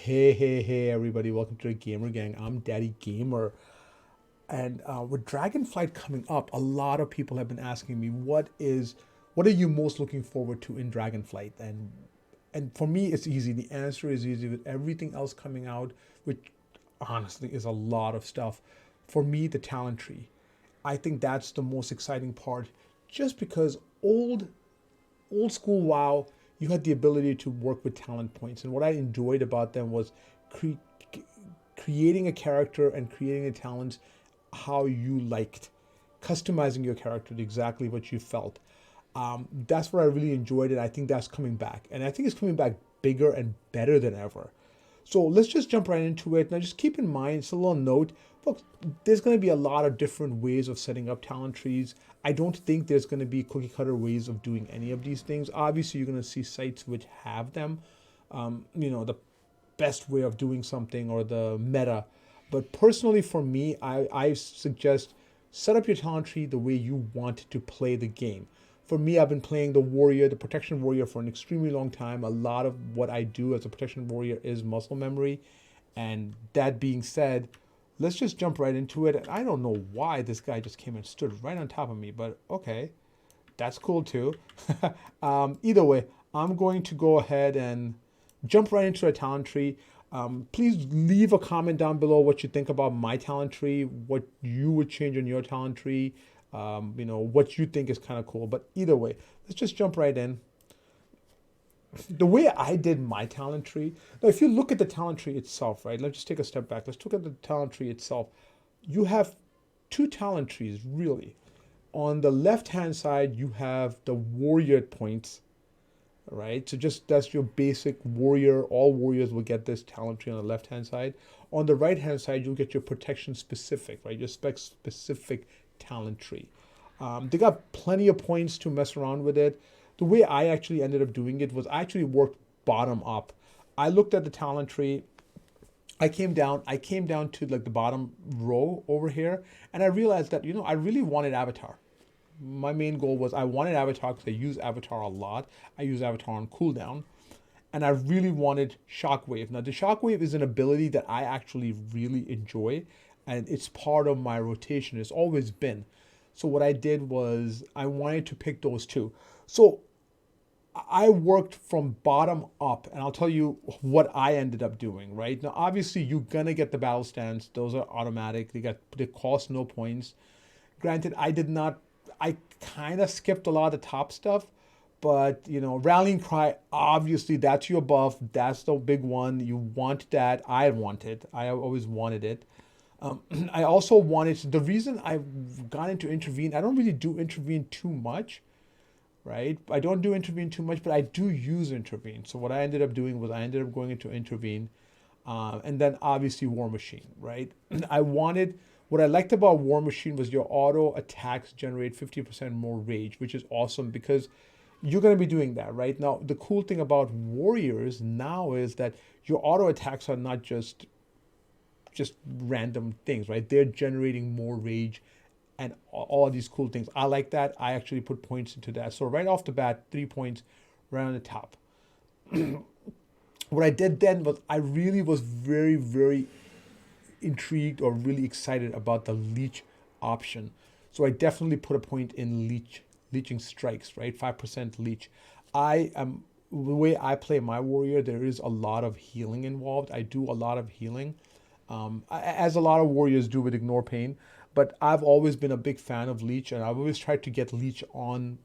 Hey, everybody, welcome to the Gamer Gang. I'm Daddy Gamer. And with Dragonflight coming up, a lot of people have been asking me, what are you most looking forward to in Dragonflight? And for me, it's easy. The answer is easy with everything else coming out, which honestly is a lot of stuff. For me, the talent tree. I think that's the most exciting part, just because old school WoW, you had the ability to work with talent points, and what I enjoyed about them was cre- creating a character and creating a talent how you liked, customizing your character to exactly what you felt. That's what I really enjoyed, and I think that's coming back, and I think it's coming back bigger and better than ever. So let's just jump right into it. Now, just keep in mind, it's a little note, folks, there's going to be a lot of different ways of setting up talent trees. I don't think there's going to be cookie cutter ways of doing any of these things. Obviously, you're going to see sites which have them, the best way of doing something or the meta. But personally, for me, I suggest set up your talent tree the way you want to play the game. For me, I've been playing the warrior, the protection warrior, for an extremely long time. A lot of what I do as a protection warrior is muscle memory. And that being said, let's just jump right into it. And I don't know why this guy just came and stood right on top of me, but okay, that's cool too. Either way, I'm going to go ahead and jump right into a talent tree. Please leave a comment down below what you think about my talent tree, what you would change on your talent tree, what you think is kind of cool. But either way, let's just jump right in. The way I did my talent tree, now if you look at the talent tree itself, right, let's just take a step back. Let's look at the talent tree itself. You have two talent trees, really. On the left hand side, you have the warrior points, right? So just that's your basic warrior. All warriors will get this talent tree on the left hand side. On the right hand side, you'll get your protection specific, right? Your spec specific talent tree. They got plenty of points to mess around with it. The way I actually ended up doing it was I actually worked bottom up. I looked at the talent tree. I came down to like the bottom row over here, and I realized that I really wanted Avatar. My main goal was I wanted Avatar because I use Avatar a lot. I use Avatar on cooldown, and I really wanted Shockwave. Now, the Shockwave is an ability that I actually really enjoy, and it's part of my rotation. It's always been. So what I did was I wanted to pick those two. So I worked from bottom up, and I'll tell you what I ended up doing. Right now, obviously, you're gonna get the battle stance; those are automatic. They cost no points. Granted, I did not. I kind of skipped a lot of the top stuff, but rallying cry. Obviously, that's your buff. That's the big one. You want that. I want it. I always wanted it. I also wanted the reason I've gone into intervene. I don't really do intervene too much, right? I don't do intervene too much, but I do use intervene. So what I ended up doing was I ended up going into intervene, and then obviously war machine, right? I wanted what I liked about war machine was your auto attacks generate 50% more rage, which is awesome because you're going to be doing that right now. The cool thing about warriors now is that your auto attacks are not just random things, right? They're generating more rage and all of these cool things. I like that. I actually put points into that. So right off the bat, 3 points right on the top. What I did then was I really was very, very intrigued or really excited about the leech option. So I definitely put a point in leeching strikes, right? 5% leech. I am the way I play my warrior, there is a lot of healing involved. I do a lot of healing, as a lot of warriors do with ignore pain. But I've always been a big fan of leech, and I've always tried to get leech on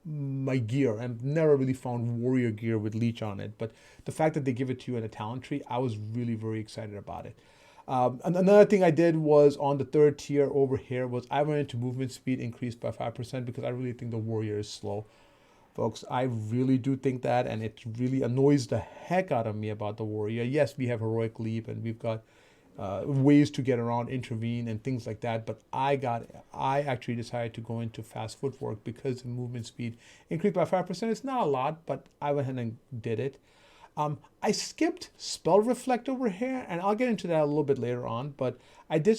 my gear. I've never really found warrior gear with leech on it, but the fact that they give it to you in a talent tree, I was really very excited about it. And another thing I did was on the third tier over here was I went into movement speed increased by 5% because I really think the warrior is slow. Folks, I really do think that, and it really annoys the heck out of me about the warrior. Yes, we have heroic leap and we've got ways to get around, intervene, and things like that. But I actually decided to go into fast footwork because the movement speed increased by 5%. It's not a lot, but I went ahead and did it. I skipped spell reflect over here, and I'll get into that a little bit later on. But I did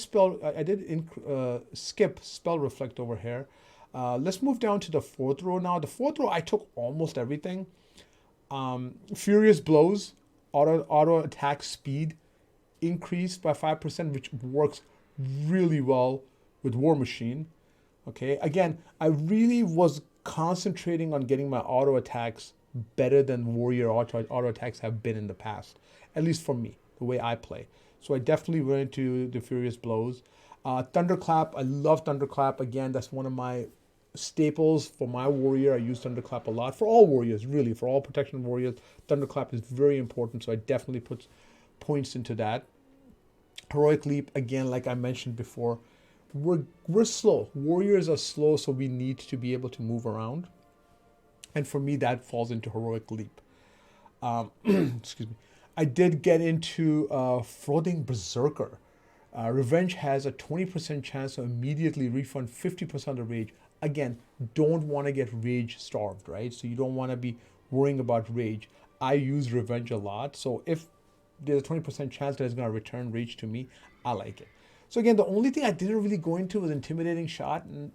skip spell reflect over here. Let's move down to the fourth row now. The fourth row, I took almost everything. Furious blows. auto attack speed increased by 5%, which works really well with War Machine. Okay, again, I really was concentrating on getting my auto attacks better than Warrior auto attacks have been in the past, at least for me, the way I play. So I definitely went into the Furious Blows. Thunderclap, I love Thunderclap. Again, that's one of my staples for my warrior. I use Thunderclap a lot. For all warriors, really, for all protection warriors, Thunderclap is very important, so I definitely put points into that. Heroic Leap, again, like I mentioned before, we're slow. Warriors are slow, so we need to be able to move around. And for me, that falls into Heroic Leap. Excuse me. I did get into Floating Berserker. Revenge has a 20% chance to immediately refund 50% of rage. Again, don't want to get rage starved, right? So you don't want to be worrying about rage. I use Revenge a lot, so if there's a 20% chance that it's going to return rage to me, I like it. So again, the only thing I didn't really go into was Intimidating Shot, and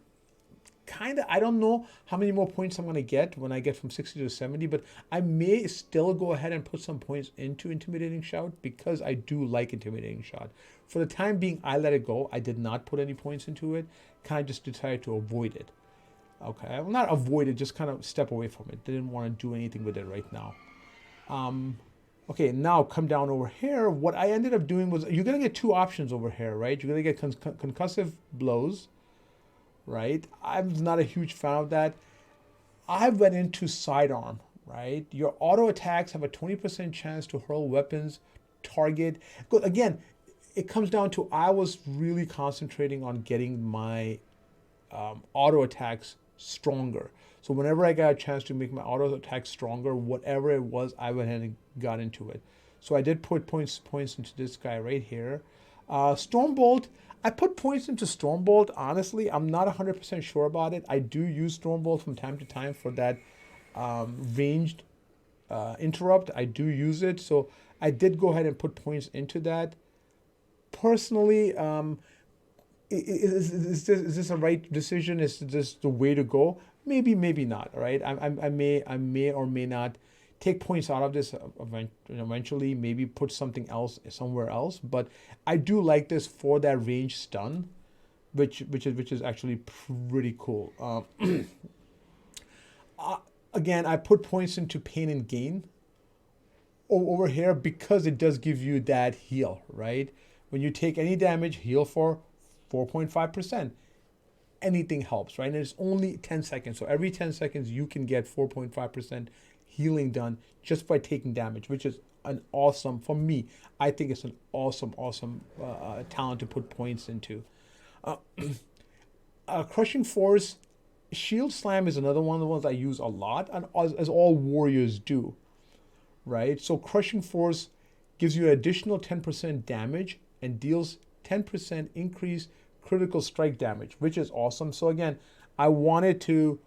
kind of, I don't know how many more points I'm going to get when I get from 60 to 70, but I may still go ahead and put some points into Intimidating Shout because I do like Intimidating Shot. For the time being, I let it go. I did not put any points into it. Kind of just decided to avoid it. Okay, well, not avoid it, just kind of step away from it. Didn't want to do anything with it right now. Okay, now come down over here. What I ended up doing was, you're going to get two options over here, right? You're going to get concussive blows, right? I'm not a huge fan of that. I went into sidearm, right? Your auto attacks have a 20% chance to hurl weapons, target. Again, it comes down to, I was really concentrating on getting my auto attacks stronger. So whenever I got a chance to make my auto attack stronger, whatever it was, I went ahead and got into it. So I did put points into this guy right here. Stormbolt, I put points into Stormbolt. Honestly, I'm not 100% sure about it. I do use Stormbolt from time to time for that ranged interrupt. I do use it. So I did go ahead and put points into that. Personally, is this a right decision? Is this the way to go? Maybe, maybe not. All right, I may or may not take points out of this eventually. Maybe put something else somewhere else. But I do like this for that range stun, which is actually pretty cool. Again, I put points into Pain and Gain over here because it does give you that heal, right? When you take any damage, heal for 4.5%. Anything helps, right? And it's only 10 seconds. So every 10 seconds, you can get 4.5% healing done just by taking damage, which is an awesome, for me, I think it's an awesome talent to put points into. Crushing Force, Shield Slam is another one of the ones I use a lot, and as all warriors do, right? So Crushing Force gives you an additional 10% damage and deals 10% increase critical strike damage, which is awesome. So again, I wanted to,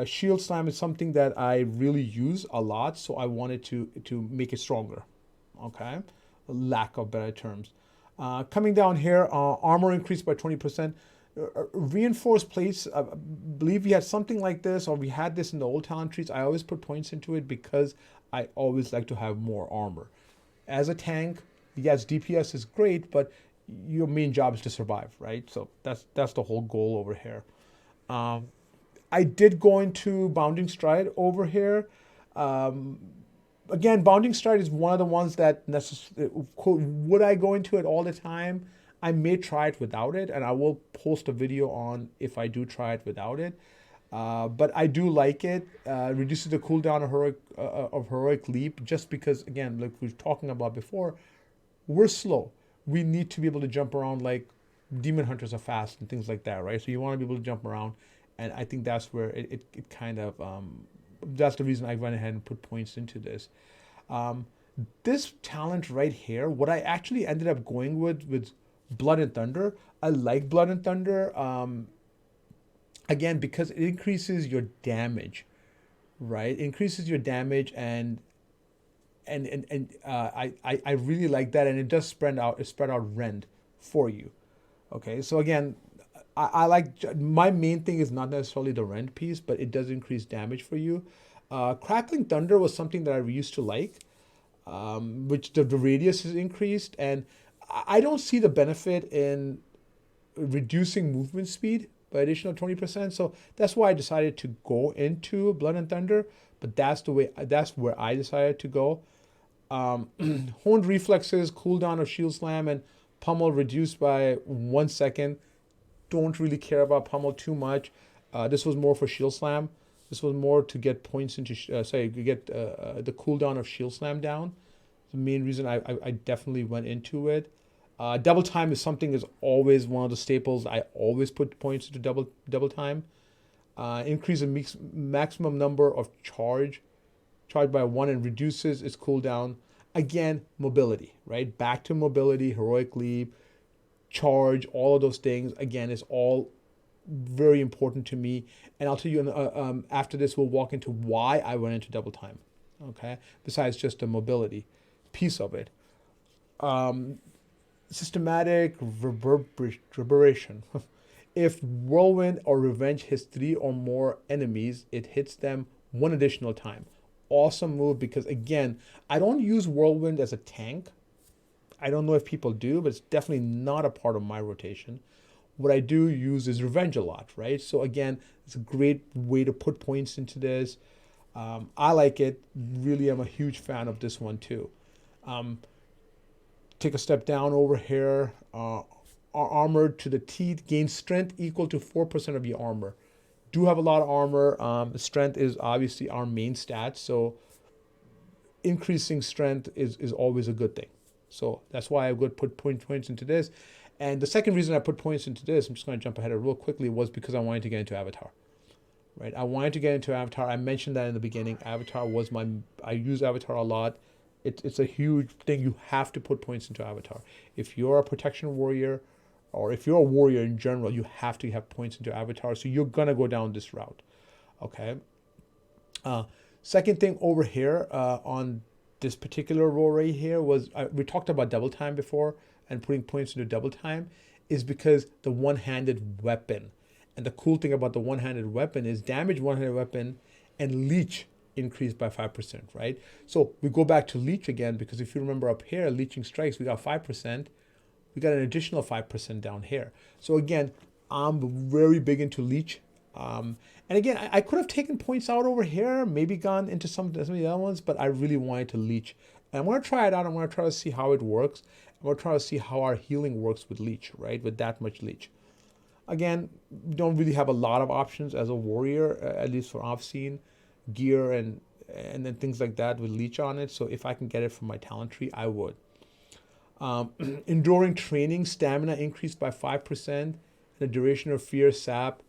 Shield Slam is something that I really use a lot, so I wanted to make it stronger, okay? Lack of better terms. Coming down here, armor increased by 20%. Reinforced plates, I believe we had something like this, or we had this in the old talent trees. I always put points into it because I always like to have more armor. As a tank, yes, DPS is great, but your main job is to survive, right? So that's the whole goal over here. I did go into Bounding Stride over here. Again, Bounding Stride is one of the ones that would I go into it all the time? I may try it without it, and I will post a video on if I do try it without it. But I do like it. Reduces the cooldown of Heroic Leap, just because, again, like we were talking about before, we're slow. We need to be able to jump around like demon hunters are fast and things like that, right? So you want to be able to jump around, and I think that's where it kind of, that's the reason I went ahead and put points into this. This talent right here, what I actually ended up going with Blood and Thunder. I like Blood and Thunder, again, because it increases your damage, right? It increases your damage, and I really like that, and it does spread out rend for you. Okay, so again, I like, my main thing is not necessarily the rend piece, but it does increase damage for you. Crackling Thunder was something that I used to like. which the radius is increased, and I don't see the benefit in reducing movement speed by additional 20%. So that's why I decided to go into Blood and Thunder, but that's where I decided to go. Honed reflexes, cooldown of shield slam, and pummel reduced by 1 second. Don't really care about pummel too much. This was more for shield slam. This was more to get points into, get the cooldown of shield slam down. The main reason I definitely went into it. Double time is something is always one of the staples. I always put points into double time. Increase the maximum number of charge by 1 and reduces its cooldown. Again, mobility, right? Back to mobility, heroic leap, charge, all of those things. Again, is all very important to me. And I'll tell you after this, we'll walk into why I went into double time. Okay, besides just the mobility piece of it. Systematic reverberation. If Whirlwind or Revenge hits 3 or more enemies, it hits them 1 additional time. Awesome move because, again, I don't use Whirlwind as a tank. I don't know if people do, but it's definitely not a part of my rotation. What I do use is Revenge a lot, right? So again, it's a great way to put points into this. I like it. Really, I'm a huge fan of this one too. Take a step down over here. Armored to the teeth, gain strength equal to 4% of your armor. Do have a lot of armor. Strength is obviously our main stat, so increasing strength is always a good thing. So that's why I would put points into this. And the second reason I put points into this, I'm just going to jump ahead real quickly, was because I wanted to get into Avatar. Right? I wanted to get into Avatar. I mentioned that in the beginning. Avatar was I use Avatar a lot. It's a huge thing. You have to put points into Avatar. If you're a protection warrior, or if you're a warrior in general, you have to have points into Avatar. So you're going to go down this route. Okay. Second thing over here on this particular row right here was, we talked about double time before, and putting points into double time is because the one-handed weapon. And the cool thing about the one-handed weapon is damage one-handed weapon and leech increased by 5%, right? So we go back to leech again, because if you remember up here, leeching strikes, we got 5%. We got an additional 5% down here. So again, I'm very big into leech. And again, I could have taken points out over here, maybe gone into some of the other ones, but I really wanted to leech. And I'm going to try it out. I'm going to try to see how it works. I'm going to try to see how our healing works with leech, right? With that much leech. Again, don't really have a lot of options as a warrior, at least for I've seen. Gear and then things like that with leech on it. So if I can get it from my talent tree, I would. Enduring training, stamina increased by 5%. The duration of fear, sap,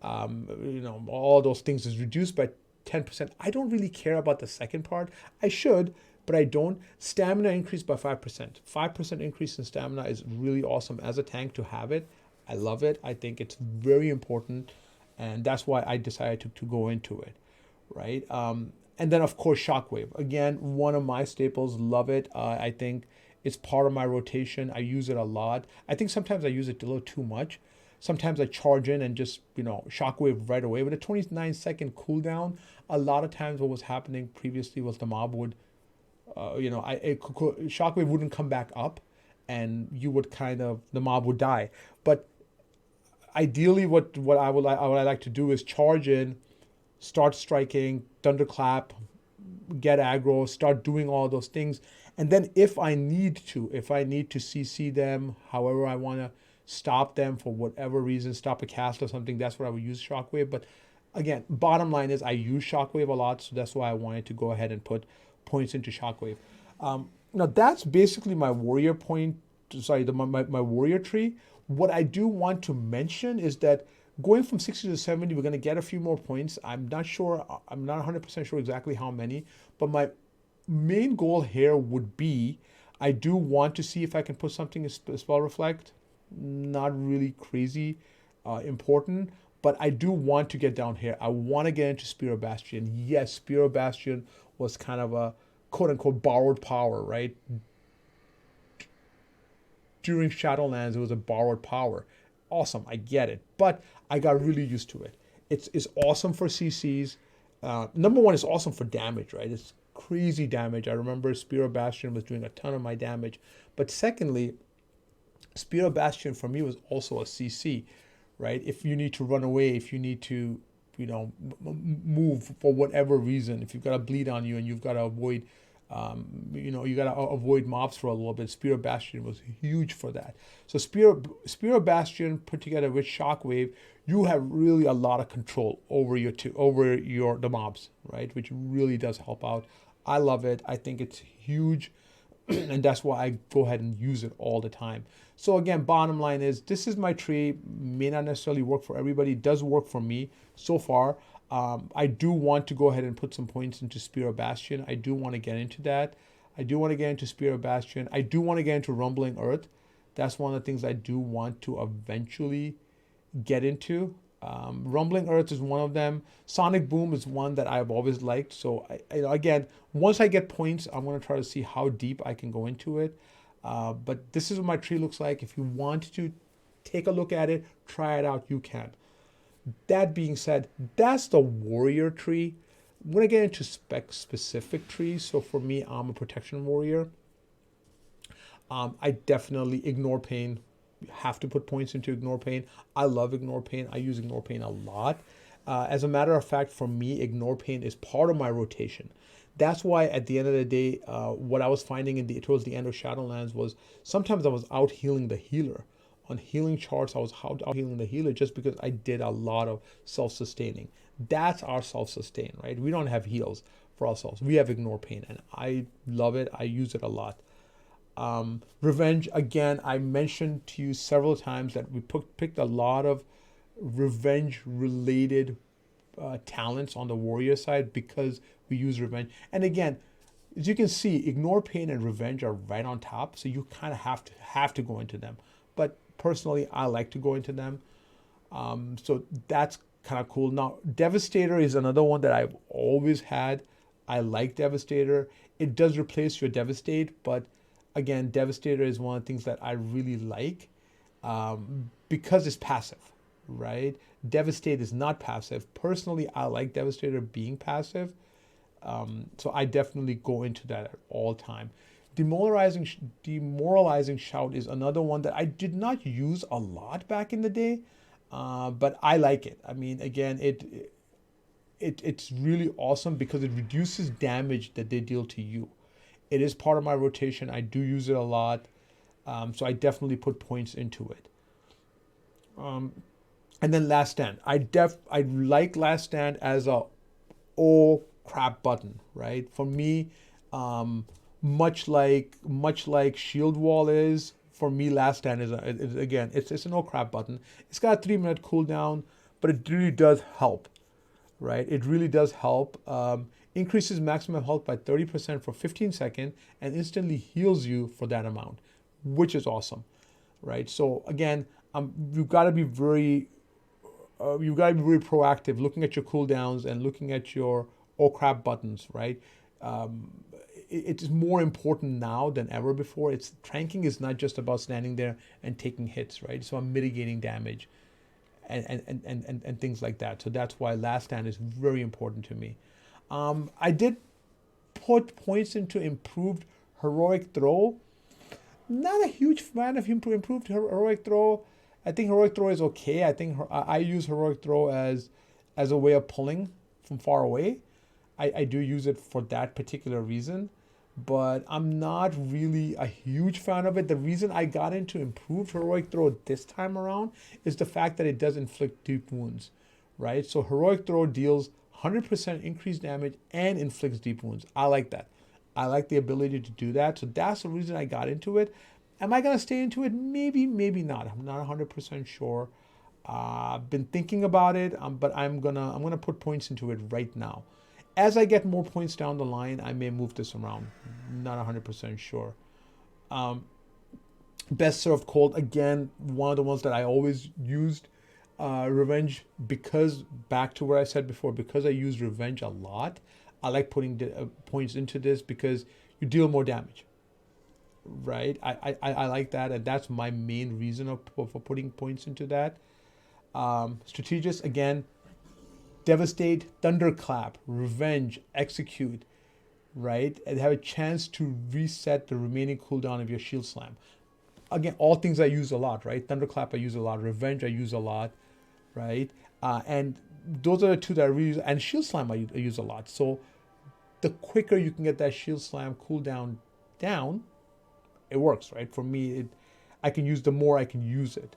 all those things is reduced by 10%. I don't really care about the second part. I should, but I don't. Stamina increased by 5%. 5% increase in stamina is really awesome as a tank to have it. I love it. I think it's very important, and that's why I decided to go into it, right? And then, of course, Shockwave. Again, one of my staples. Love it. I think it's part of my rotation. I use it a lot. I think sometimes I use it a little too much. Sometimes I charge in and just, Shockwave right away. With a 29-second cooldown, a lot of times what was happening previously was the mob would, Shockwave wouldn't come back up, and you would the mob would die. But ideally, what I like to do is charge in, start striking, thunderclap, get aggro, start doing all those things. And then if I need to CC them, however I want to stop them for whatever reason, stop a cast or something, that's where I would use Shockwave. But again, bottom line is I use Shockwave a lot, so that's why I wanted to go ahead and put points into Shockwave. Now that's basically my warrior my warrior tree. What I do want to mention is that going from 60 to 70, we're going to get a few more points. I'm not 100% sure exactly how many, but my main goal here would be, I do want to see if I can put something in Spell Reflect. Not really crazy important, but I do want to get down here. I want to get into Spear of Bastion. Yes, Spear of Bastion was kind of a quote-unquote borrowed power, right? During Shadowlands, it was a borrowed power. Awesome, I get it, but I got really used to it. It's awesome for CCs. Number one, it's awesome for damage, right? It's crazy damage. I remember Spear of Bastion was doing a ton of my damage. But secondly, Spear of Bastion for me was also a CC, right? If you need to run away, if you need to, move for whatever reason, if you've got a bleed on you and you've got to avoid, you got to avoid mobs for a little bit. Spear of Bastion was huge for that. So Spear of Bastion put together with Shockwave, you have really a lot of control over the mobs, right? Which really does help out. I love it. I think it's huge. And that's why I go ahead and use it all the time. So again, bottom line is, this is my tree. May not necessarily work for everybody. It does work for me so far. I do want to go ahead and put some points into Spear of Bastion. I do want to get into that. I do want to get into Spear of Bastion. I do want to get into Rumbling Earth. That's one of the things I do want to eventually get into. Rumbling Earth is one of them. Sonic Boom is one that I've always liked. So again, once I get points, I'm going to try to see how deep I can go into it. But this is what my tree looks like. If you want to take a look at it, try it out, you can. That being said, that's the warrior tree. I'm going to get into specific trees. So for me, I'm a protection warrior. I definitely Ignore Pain. You have to put points into Ignore Pain. I love Ignore Pain. I use Ignore Pain a lot. As a matter of fact, for me, Ignore Pain is part of my rotation. That's why at the end of the day, what I was finding towards the end of Shadowlands was sometimes I was out healing the healer. On healing charts, I was out healing the healer just because I did a lot of self-sustaining. That's our self-sustain, right? We don't have heals for ourselves. We have Ignore Pain, and I love it. I use it a lot. Revenge, again, I mentioned to you several times that we picked a lot of revenge-related talents on the warrior side because we use revenge. And again, as you can see, Ignore Pain and Revenge are right on top, so you kind of have to go into them. But personally, I like to go into them. So that's kind of cool. Now, Devastator is another one that I've always had. I like Devastator. It does replace your Devastate, but again, Devastator is one of the things that I really like because it's passive, right? Devastate is not passive. Personally, I like Devastator being passive. So I definitely go into that at all time. Demoralizing Shout is another one that I did not use a lot back in the day, but I like it. I mean, again, it's really awesome because it reduces damage that they deal to you. It is part of my rotation. I do use it a lot, so I definitely put points into it. And then Last Stand. I like Last Stand as a oh crap button, right? For me, much like Shield Wall is, for me Last Stand is again it's an oh crap button. It's got a 3-minute cooldown, but it really does help, right? It really does help. Increases maximum health by 30% for 15 seconds and instantly heals you for that amount, which is awesome, right? So again, you've got to be very proactive, looking at your cooldowns and looking at your oh crap buttons, right? It's more important now than ever before. Tanking is not just about standing there and taking hits, right? So I'm mitigating damage and things like that. So that's why Last Stand is very important to me. I did put points into Improved Heroic Throw. Not a huge fan of Improved Heroic Throw. I think Heroic Throw is okay. I think I use Heroic Throw as a way of pulling from far away. I do use it for that particular reason, but I'm not really a huge fan of it. The reason I got into Improved Heroic Throw this time around is the fact that it does inflict deep wounds, right? So Heroic Throw deals 100% increased damage and inflicts deep wounds. I like that. I like the ability to do that. So that's the reason I got into it. Am I going to stay into it? Maybe, maybe not. I'm not 100% sure. I've been thinking about it, but I'm gonna put points into it right now. As I get more points down the line, I may move this around. Not 100% sure. Best Served Cold, again, one of the ones that I always used. Revenge, because back to what I said before, because I use Revenge a lot, I like putting points into this because you deal more damage, right? I like that, and that's my main reason for putting points into that. Strategist, again, Devastate, Thunderclap, Revenge, Execute. right? And have a chance to reset the remaining cooldown of your shield slam. Again, all things I use a lot, right? Thunderclap I use a lot. Revenge I use a lot, right? And those are the two that I really use. And shield slam I use a lot. So the quicker you can get that shield slam cooldown down, it works, right? For me, I can use the more I can use it.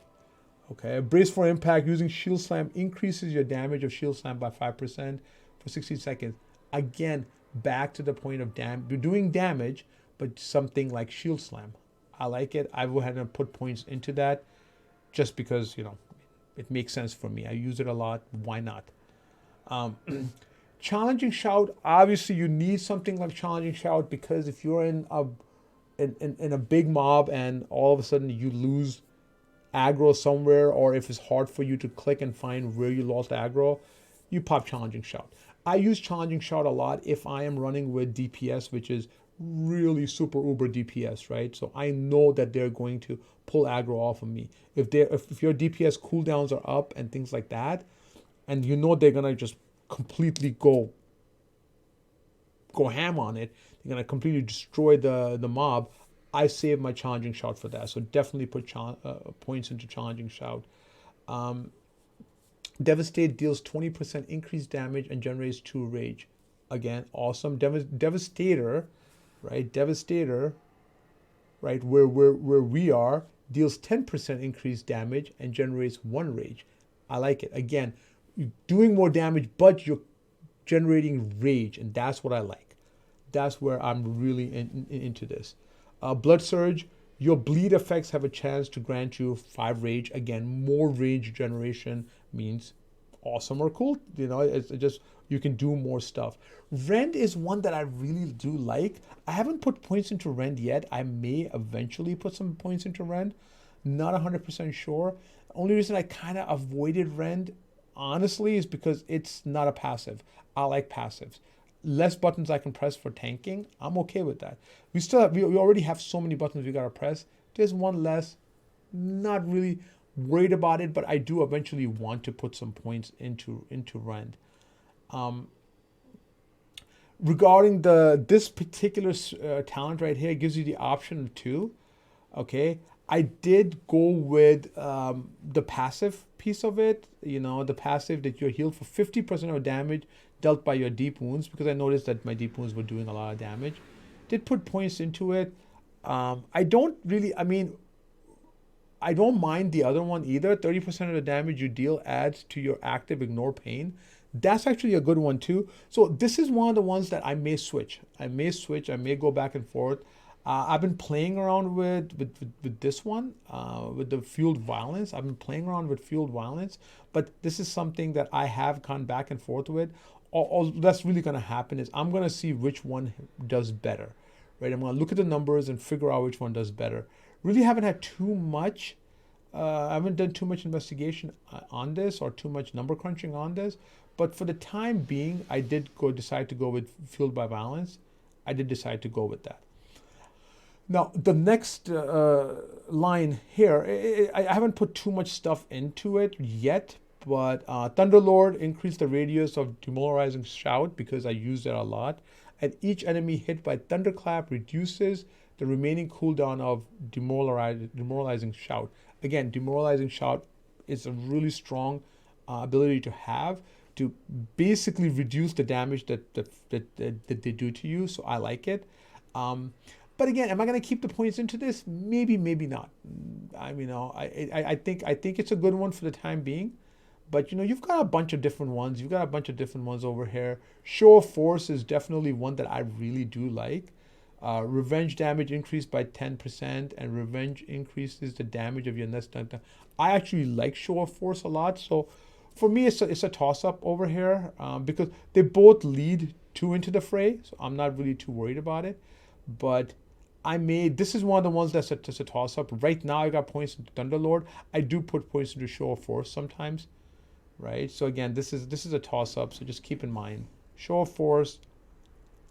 Okay, brace for impact using shield slam increases your damage of shield slam by 5% for 60 seconds. Again, back to the point of you're doing damage, but something like shield slam. I like it. I went ahead and put points into that just because, it makes sense for me. I use it a lot. Why not? Challenging shout. Obviously, you need something like challenging shout because if you're in a big mob and all of a sudden you lose aggro somewhere, or if it's hard for you to click and find where you lost aggro, you pop challenging shout. I use challenging shout a lot if I am running with DPS, which is really super uber DPS, right? So I know that they're going to pull aggro off of me. If your DPS cooldowns are up and things like that, and they're gonna just completely go ham on it, they're gonna completely destroy the mob. I save my challenging shout for that. So definitely put points into challenging shout. Devastate deals 20% increased damage and generates 2 rage. Again, awesome. Devastator, right? Devastator, right? Where we are, deals 10% increased damage and generates 1 rage. I like it. Again, you're doing more damage, but you're generating rage, and that's what I like. That's where I'm really into this. Blood Surge, your bleed effects have a chance to grant you 5 rage. Again, more rage generation means awesome or cool. It's just, you can do more stuff. Rend is one that I really do like. I haven't put points into Rend yet. I may eventually put some points into Rend. Not 100% sure. Only reason I kind of avoided Rend, honestly, is because it's not a passive. I like passives. Less buttons I can press for tanking, I'm okay with that. We already have so many buttons we gotta press. There's one less. Not really worried about it, but I do eventually want to put some points into Rend. Regarding this particular talent right here, it gives you the option of 2. Okay, I did go with the passive piece of it. The passive that you're healed for 50% of damage dealt by your deep wounds, because I noticed that my deep wounds were doing a lot of damage. Did put points into it. I don't mind the other one either. 30% of the damage you deal adds to your active ignore pain. That's actually a good one too. So this is one of the ones that I may switch. I may go back and forth. I've been playing around with this one, with the fueled violence. I've been playing around with fueled violence, but this is something that I have gone back and forth with. All that's really going to happen is I'm going to see which one does better, right? I'm going to look at the numbers and figure out which one does better. Really haven't had too much. I haven't done too much investigation on this or too much number crunching on this, but for the time being, I did decide to go with fueled by violence. I did decide to go with that. Now, the next line here, I haven't put too much stuff into it yet, but Thunderlord increased the radius of demoralizing shout because I use it a lot. And each enemy hit by Thunderclap reduces the remaining cooldown of demoralizing shout. Again, demoralizing shout is a really strong ability to have to basically reduce the damage that they do to you. So I like it. But again, am I going to keep the points into this? Maybe, maybe not. I think it's a good one for the time being. But you've got a bunch of different ones. You've got a bunch of different ones over here. Show of Force is definitely one that I really do like. Revenge damage increased by 10%, and revenge increases the damage of your next. I actually like Show of Force a lot. So for me, it's a toss-up over here because they both lead 2 into the fray. So I'm not really too worried about it. But this is one of the ones that's a toss-up. Right now, I got points into Thunderlord. I do put points into Show of Force sometimes, right? So again, this is a toss-up, so just keep in mind. Show of Force,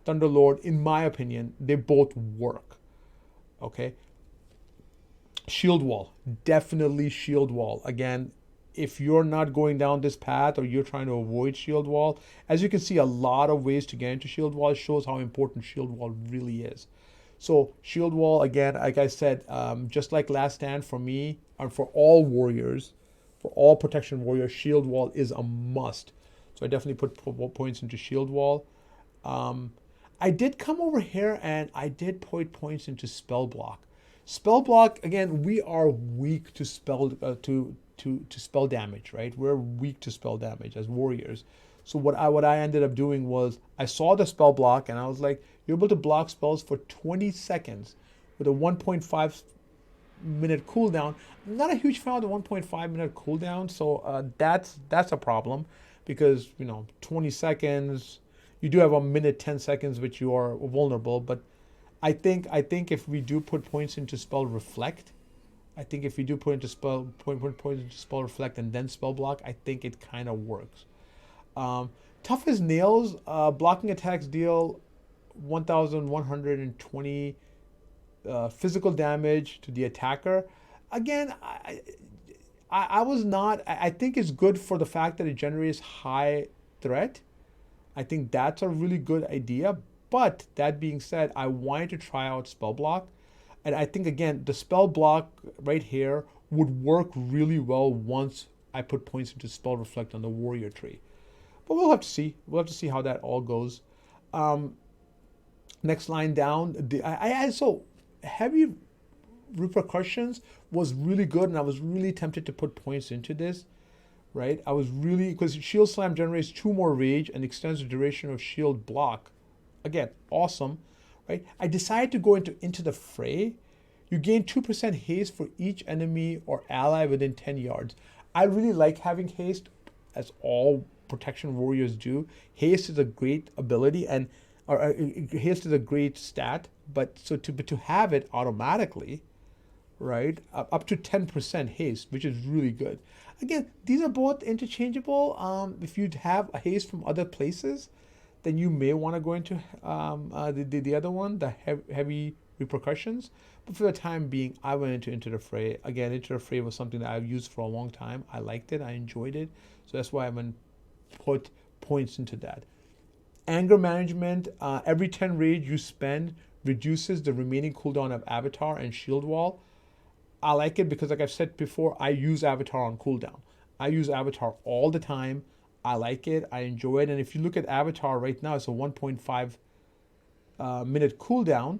Thunderlord, in my opinion, they both work, okay? Shield Wall, definitely Shield Wall. Again, if you're not going down this path or you're trying to avoid shield wall, as you can see, a lot of ways to get into shield wall. It shows how important shield wall really is. So shield wall, again, like I said, just like last stand for me and for all warriors, for all protection warriors, shield wall is a must. So I definitely put points into shield wall. I did come over here and I did put points into spell block. Spell block, again, we are weak to spell to spell damage, right? We're weak to spell damage as warriors. So what I ended up doing was I saw the spell block and I was like, you're able to block spells for 20 seconds with a 1.5 minute cooldown. I'm not a huge fan of the 1.5 minute cooldown, so that's a problem because 20 seconds. You do have a minute 10 seconds which you are vulnerable, but I think if we do put points into spell reflect, I think if we do put points into spell reflect and then spell block, I think it kind of works. Tough as nails, blocking attacks deal 1,120 physical damage to the attacker. Again, I was not. I think it's good for the fact that it generates high threat. I think that's a really good idea. But that being said, I wanted to try out spell block. And I think, again, the spell block right here would work really well once I put points into spell reflect on the warrior tree. But we'll have to see. We'll have to see how that all goes. Next line down. So heavy repercussions was really good, and I was really tempted to put points into this. Right? I was really, because shield slam generates 2 more rage and extends the duration of shield block. Again, awesome. Right? I decided to go into the fray. You gain 2% haste for each enemy or ally within 10 yards. I really like having haste, as all protection warriors do. Haste is a great ability, and haste is a great stat. But to have it automatically, right, up to 10% haste, which is really good. Again, these are both interchangeable. If you have a haste from other places, then you may want to go into the other one, the heavy repercussions. But for the time being, I went into the fray. Again, into the fray was something that I've used for a long time. I liked it. I enjoyed it. So that's why I'm going to put points into that. Anger management. Every 10 rage you spend reduces the remaining cooldown of Avatar and Shield Wall. I like it because, like I've said before, I use Avatar on cooldown. I use Avatar all the time. I like it. I enjoy it. And if you look at Avatar right now, it's a 1.5 minute cooldown.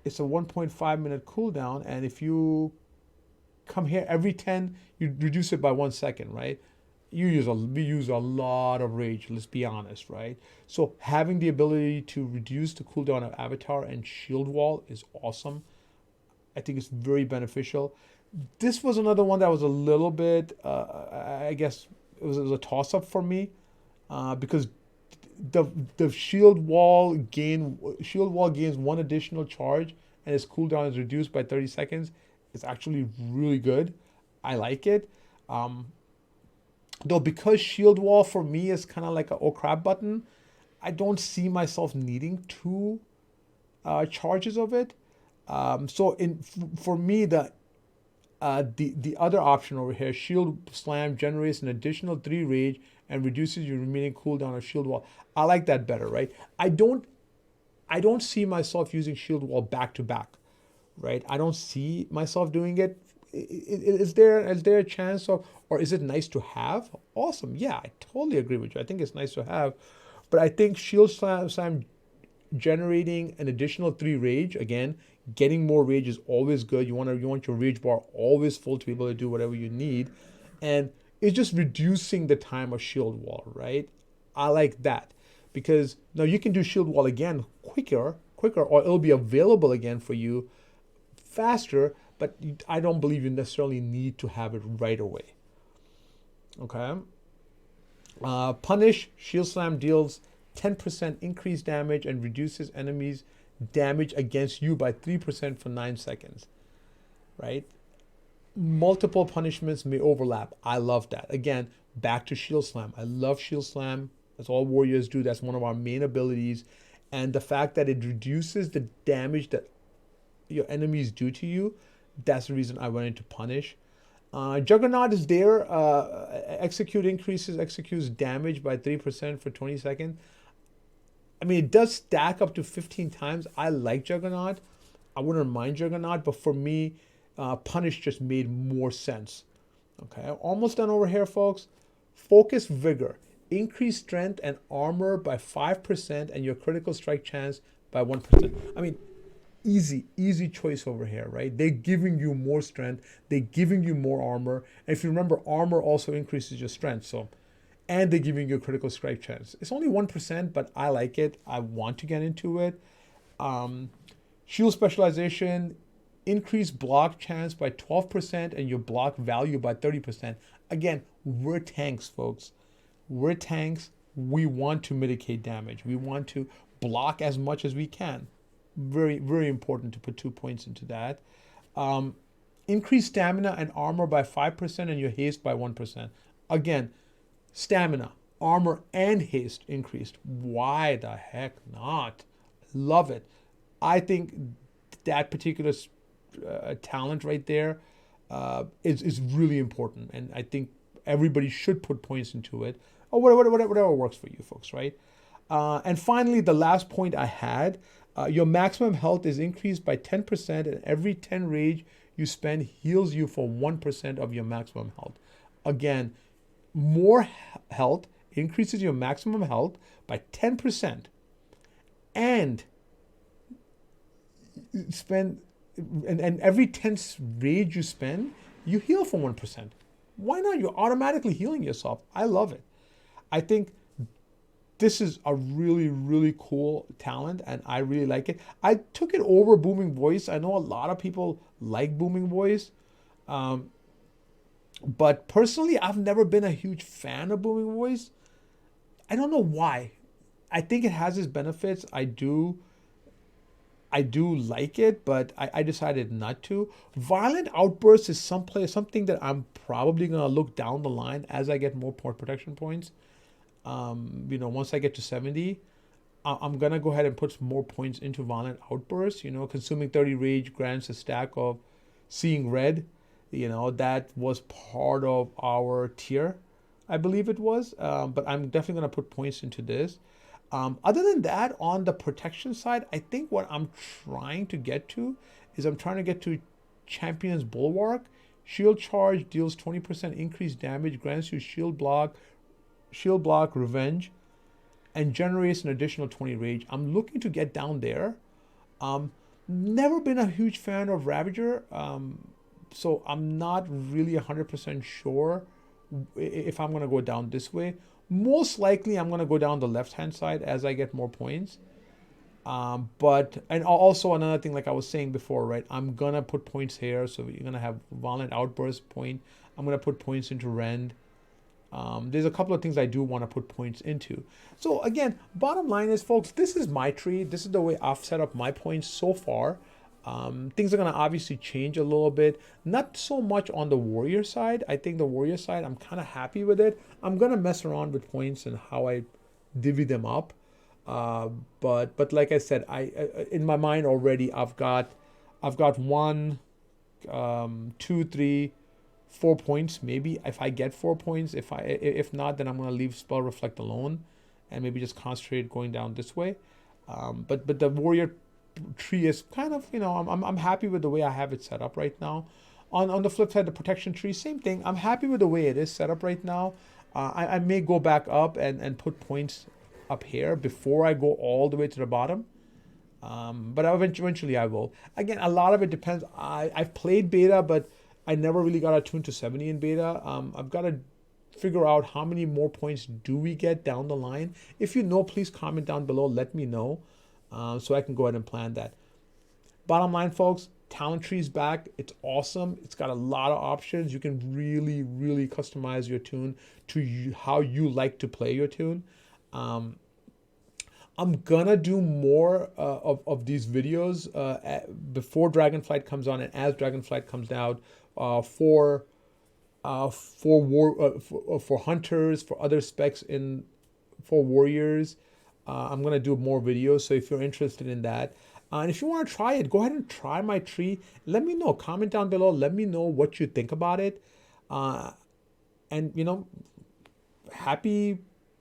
It's a 1.5 minute cooldown. And if you come here every 10, you reduce it by 1 second, right? We use a lot of rage, let's be honest, right? So having the ability to reduce the cooldown of Avatar and Shield Wall is awesome. I think it's very beneficial. This was another one that was a little bit, I guess, it was a toss-up for me because the shield wall gains 1 additional charge and its cooldown is reduced by 30 seconds. It's actually really good. I like it. Though because shield wall for me is kind of like a oh crap button, I don't see myself needing 2 charges of it. For me, the other option over here, Shield Slam generates an additional 3 rage and reduces your remaining cooldown of Shield Wall. I like that better, right? I don't see myself using Shield Wall back to back, right? I don't see myself doing it. Is there a chance of, or is it nice to have? Awesome, yeah, I totally agree with you. I think it's nice to have, but I think Shield Slam generating an additional 3 rage, again, getting more rage is always good. You want your rage bar always full to be able to do whatever you need, and it's just reducing the time of shield wall, right? I like that because now you can do shield wall again quicker, or it'll be available again for you faster. But I don't believe you necessarily need to have it right away. Okay. Punish. Shield Slam deals 10% increased damage and reduces enemies' damage against you by 3% for 9 seconds. Right? Multiple punishments may overlap. I love that. Again, back to Shield Slam. I love Shield Slam. That's all warriors do. That's one of our main abilities. And the fact that it reduces the damage that your enemies do to you, that's the reason I went into Punish. Juggernaut is there. Execute increases, executes damage by 3% for 20 seconds. I mean, it does stack up to 15 times. I like Juggernaut. I wouldn't mind Juggernaut, but for me, Punish just made more sense. Okay, almost done over here, folks. Focus Vigor. Increase strength and armor by 5% and your critical strike chance by 1%. I mean, easy choice over here, right? They're giving you more strength. They're giving you more armor. And if you remember, armor also increases your strength. So, and they're giving you a critical strike chance. It's only 1%, but I like it. I want to get into it. Shield specialization, increase block chance by 12% and your block value by 30%. Again, we're tanks, folks. We're tanks. We want to mitigate damage. We want to block as much as we can. Very, very important to put 2 points into that. Increase stamina and armor by 5% and your haste by 1%. Again, stamina, armor, and haste increased. Why the heck not? Love it. I think that particular talent right there is really important, and I think everybody should put points into it, or whatever works for you folks, right? And finally, the last point I had, your maximum health is increased by 10%, and every 10 rage you spend heals you for 1% of your maximum health. Again, more health increases your maximum health by 10%, and spend and every 10 rage you spend, you heal for 1%. Why not? You're automatically healing yourself. I love it. I think this is a really, really cool talent, and I really like it. I took it over Booming Voice. I know a lot of people like Booming Voice, but personally, I've never been a huge fan of Booming Voice. I don't know why. I think it has its benefits. I do like it, but I decided not to. Violent Outburst is something that I'm probably going to look down the line as I get more point protection points. Once I get to 70, I'm going to go ahead and put some more points into Violent Outburst. Consuming 30 rage grants a stack of Seeing Red. That was part of our tier, I believe it was. But I'm definitely going to put points into this. Other than that, on the protection side, I think what I'm trying to get to is I'm trying to get to Champion's Bulwark. Shield charge deals 20% increased damage, grants you shield block, revenge, and generates an additional 20 rage. I'm looking to get down there. Never been a huge fan of Ravager, so I'm not really 100% sure if I'm going to go down this way. Most likely, I'm going to go down the left-hand side as I get more points. And also another thing, like I was saying before, right? I'm going to put points here. So you're going to have Violent Outburst point. I'm going to put points into Rend. There's a couple of things I do want to put points into. So again, bottom line is, folks, this is my tree. This is the way I've set up my points so far. Things are going to obviously change a little bit. Not so much on the warrior side. I think the warrior side, I'm kind of happy with it. I'm going to mess around with points and how I divvy them up. But like I said, I in my mind already, I've got 1, 2, 3, 4 points. Maybe if I get 4 points, if not, then I'm going to leave Spell Reflect alone and maybe just concentrate going down this way. But the warrior tree is kind of, I'm happy with the way I have it set up right now. On the flip side, the protection tree, same thing. I'm happy with the way it is set up right now. I may go back up and put points up here before I go all the way to the bottom. But eventually I will. Again, a lot of it depends. I've played beta, but I never really got attuned to 70 in beta. I've got to figure out how many more points do we get down the line. If you know, please comment down below. Let me know. So I can go ahead and plan that. Bottom line, folks, Talent Tree is back. It's awesome. It's got a lot of options. You can really, really customize your tune to how you like to play your tune. I'm gonna do more of these videos before Dragonflight comes on and as Dragonflight comes out for hunters, for other specs for warriors. I'm going to do more videos, so if you're interested in that. And if you want to try it, go ahead and try my tree. Let me know. Comment down below. Let me know what you think about it. And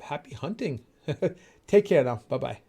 happy hunting. Take care now. Bye bye.